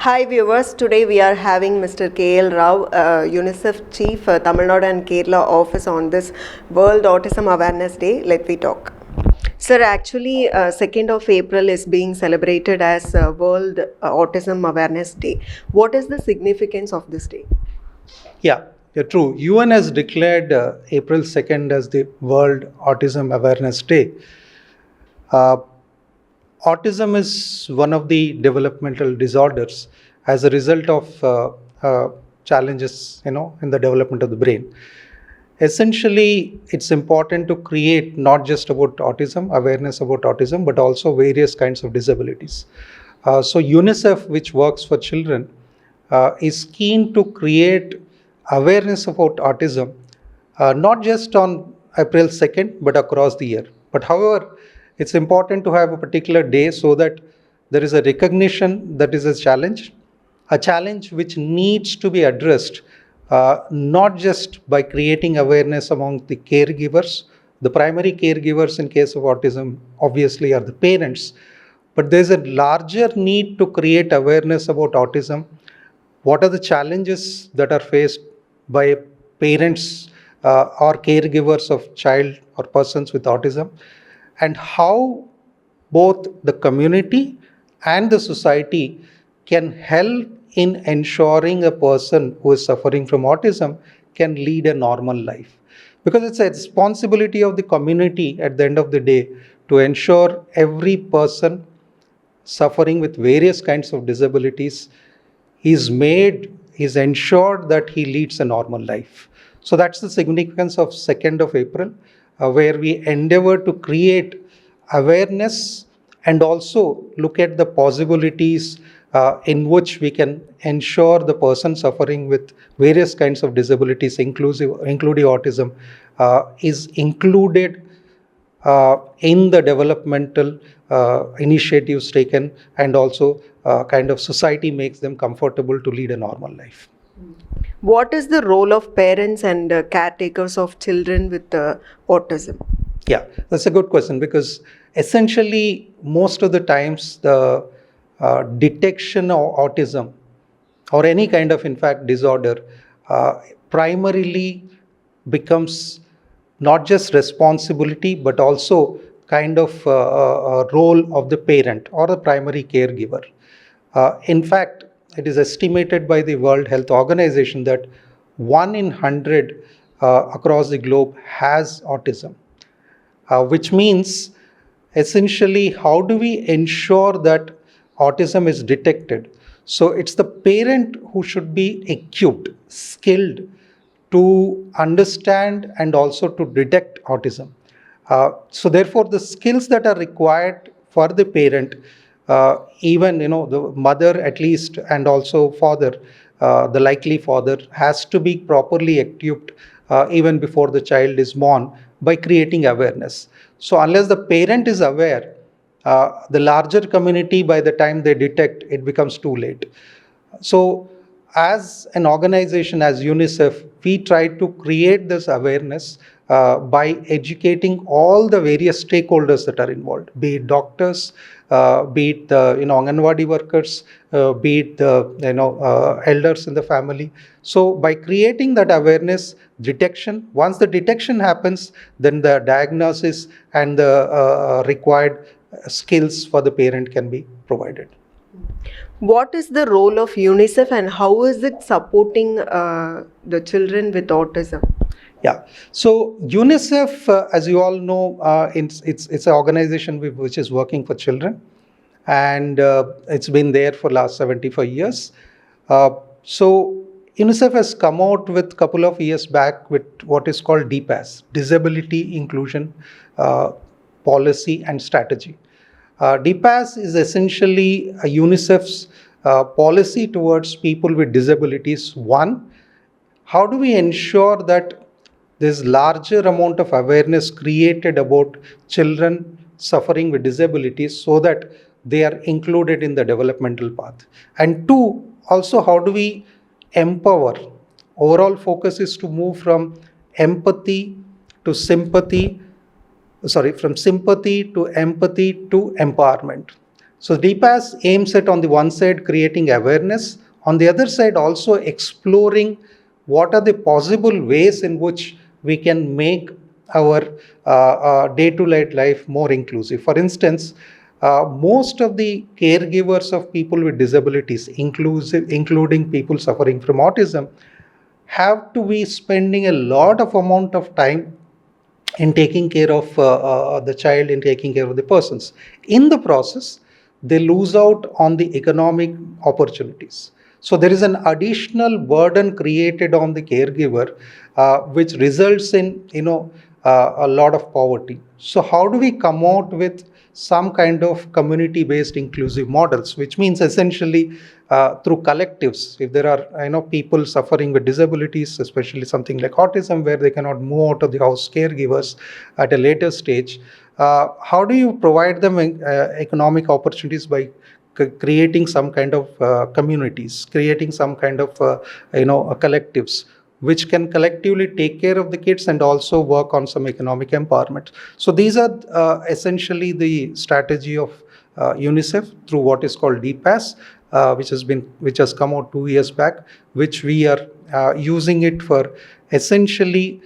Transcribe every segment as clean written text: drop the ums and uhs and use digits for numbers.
Hi viewers, today we are having Mr. K.L. Rao, UNICEF Chief, Tamil Nadu and Kerala office on this World Autism Awareness Day. Let me talk. Sir, actually 2nd of April is being celebrated as World Autism Awareness Day. What is the significance of this day? Yeah, you're true. UN has declared April 2nd as the World Autism Awareness Day. Autism is one of the developmental disorders as a result of challenges, in the development of the brain. Essentially, it's important to create not just about autism, awareness about autism, but also various kinds of disabilities. So UNICEF, which works for children, is keen to create awareness about autism, not just on April 2nd, but across the year. But however, it's important to have a particular day so that there is a recognition that is a challenge which needs to be addressed, not just by creating awareness among the caregivers. The primary caregivers in case of autism obviously are the parents, but there's a larger need to create awareness about autism. What are the challenges that are faced by parents or caregivers of child or persons with autism, and how both the community and the society can help in ensuring a person who is suffering from autism can lead a normal life. Because it's a responsibility of the community at the end of the day to ensure every person suffering with various kinds of disabilities is ensured that he leads a normal life. So that's the significance of 2nd of April, where we endeavor to create awareness and also look at the possibilities in which we can ensure the person suffering with various kinds of disabilities, including autism, is included in the developmental initiatives taken, and also kind of society makes them comfortable to lead a normal life. What is the role of parents and caretakers of children with autism? Yeah, that's a good question, because essentially most of the times the detection of autism or any kind of, in fact, disorder primarily becomes not just responsibility but also kind of a role of the parent or the primary caregiver. In fact, it is estimated by the World Health Organization that 1 in 100 across the globe has autism, which means essentially how do we ensure that autism is detected? So it's the parent who should be equipped, skilled to understand and also to detect autism. So therefore, the skills that are required for the parent, even the mother at least, and also father, the likely father, has to be properly equipped even before the child is born by creating awareness. So unless the parent is aware, the larger community, by the time they detect, it becomes too late. So as an organization, as UNICEF, we try to create this awareness by educating all the various stakeholders that are involved, be it doctors, be it the Anganwadi workers, be it the elders in the family. So by creating that awareness, detection, once the detection happens, then the diagnosis and the required skills for the parent can be provided. What is the role of UNICEF and how is it supporting the children with autism? Yeah, so UNICEF, as you all know, it's an organization which is working for children, and it's been there for last 75 years. So UNICEF has come out with a couple of years back with what is called DPAS, Disability Inclusion Policy and Strategy. DPAS is essentially a UNICEF's policy towards people with disabilities. One, how do we ensure that there's larger amount of awareness created about children suffering with disabilities so that they are included in the developmental path? And two, also how do we empower? Overall focus is to move from empathy to sympathy, from sympathy to empathy to empowerment. So DPAS aims at, on the one side, creating awareness, on the other side also exploring what are the possible ways in which we can make our day-to-day life more inclusive. For instance, most of the caregivers of people with disabilities, including people suffering from autism, have to be spending a lot of amount of time in taking care of the child, in taking care of the persons. In the process, they lose out on the economic opportunities. So there is an additional burden created on the caregiver, which results in a lot of poverty. So how do we come out with some kind of community-based inclusive models, which means essentially through collectives. If there are people suffering with disabilities, especially something like autism, where they cannot move out of the house, caregivers at a later stage, how do you provide them economic opportunities by creating some kind of communities, creating some kind of collectives which can collectively take care of the kids and also work on some economic empowerment. So these are essentially the strategy of UNICEF through what is called DPAS, which has come out 2 years back, which we are using it for essentially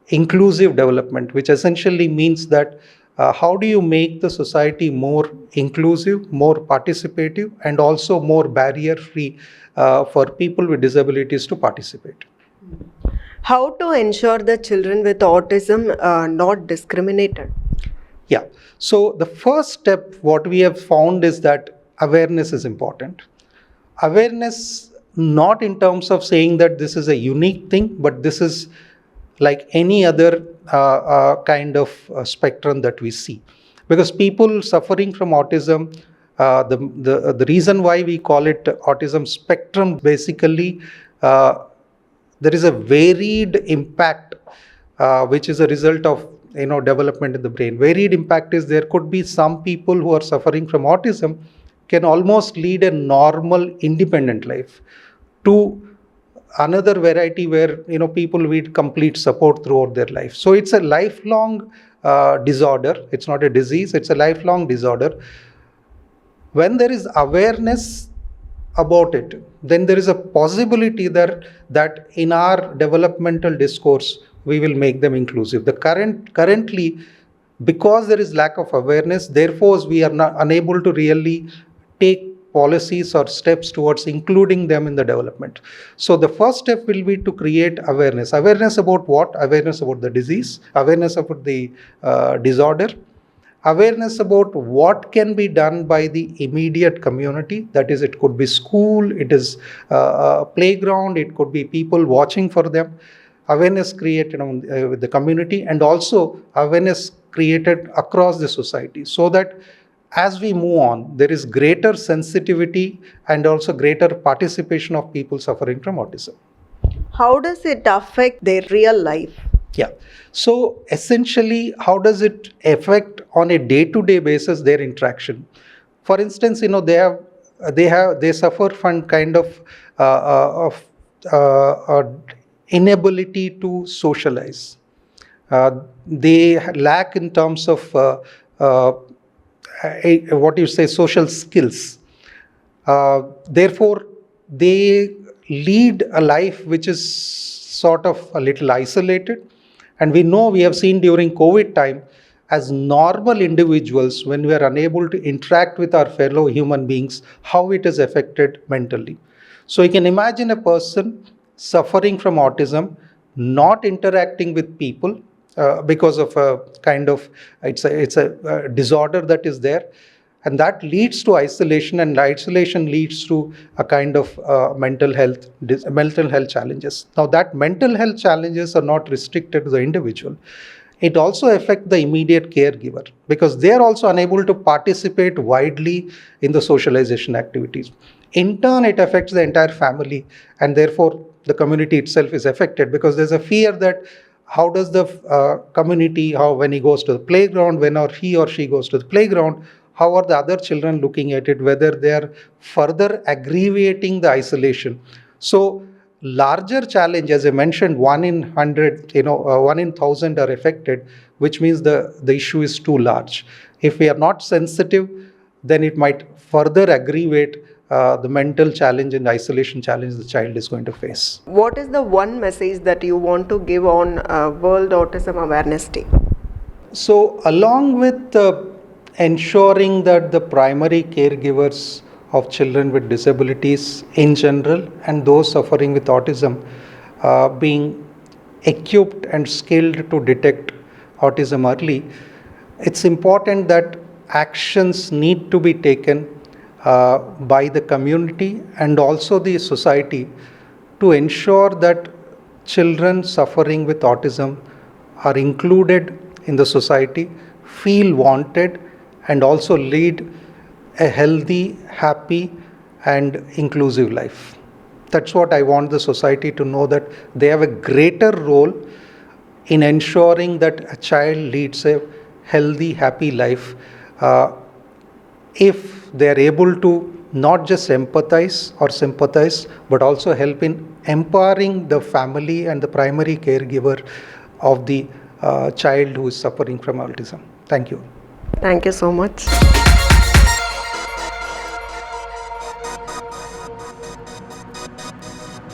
inclusive development, which essentially means that how do you make the society more inclusive, more participative, and also more barrier-free for people with disabilities to participate. How to ensure the children with autism are not discriminated? Yeah. So the first step, what we have found is that awareness is important. Awareness, not in terms of saying that this is a unique thing, but this is like any other kind of spectrum that we see. Because people suffering from autism, the reason why we call it autism spectrum, basically, there is a varied impact, which is a result of development in the brain. Varied impact is there could be some people who are suffering from autism can almost lead a normal, independent life, to another variety where people need complete support throughout their life. So it's a lifelong disorder. It's not a disease. It's a lifelong disorder. When there is awareness about it, then there is a possibility that in our developmental discourse we will make them inclusive. Currently, because there is lack of awareness, therefore we are not unable to really take policies or steps towards including them in the development. So the first step will be to create awareness. Awareness about what? Awareness about the disease, awareness about the disorder, awareness about what can be done by the immediate community. That is, it could be school, it is a playground, it could be people watching for them. Awareness created with the community, and also awareness created across the society, so that as we move on, there is greater sensitivity and also greater participation of people suffering from autism. How does it affect their real life? Yeah. So essentially, how does it affect on a day-to-day basis their interaction? For instance, they suffer from kind of inability to socialize. They lack in terms of social skills. Therefore, they lead a life which is sort of a little isolated. And we have seen during COVID time, as normal individuals, when we are unable to interact with our fellow human beings, how it is affected mentally. So you can imagine a person suffering from autism, not interacting with people, because of a kind of, it's a disorder that is there, and that leads to isolation, and isolation leads to a kind of mental health challenges. Now that mental health challenges are not restricted to the individual. It also affects the immediate caregiver, because they are also unable to participate widely in the socialization activities. In turn, it affects the entire family, and therefore the community itself is affected, because there's a fear that how does the community, when he goes to the playground, when he or she goes to the playground, how are the other children looking at it, whether they are further aggravating the isolation. So larger challenge, as I mentioned, 1 in 100, 1 in 1,000 are affected, which means the issue is too large. If we are not sensitive, then it might further aggravate the mental challenge and isolation challenge the child is going to face. What is the one message that you want to give on World Autism Awareness Day? So, along with ensuring that the primary caregivers of children with disabilities in general and those suffering with autism being equipped and skilled to detect autism early, it's important that actions need to be taken by the community and also the society to ensure that children suffering with autism are included in the society, feel wanted, and also lead a healthy, happy, and inclusive life. That's what I want the society to know, that they have a greater role in ensuring that a child leads a healthy, happy life if they are able to not just empathize or sympathize, but also help in empowering the family and the primary caregiver of the child who is suffering from autism. Thank you. Thank you so much.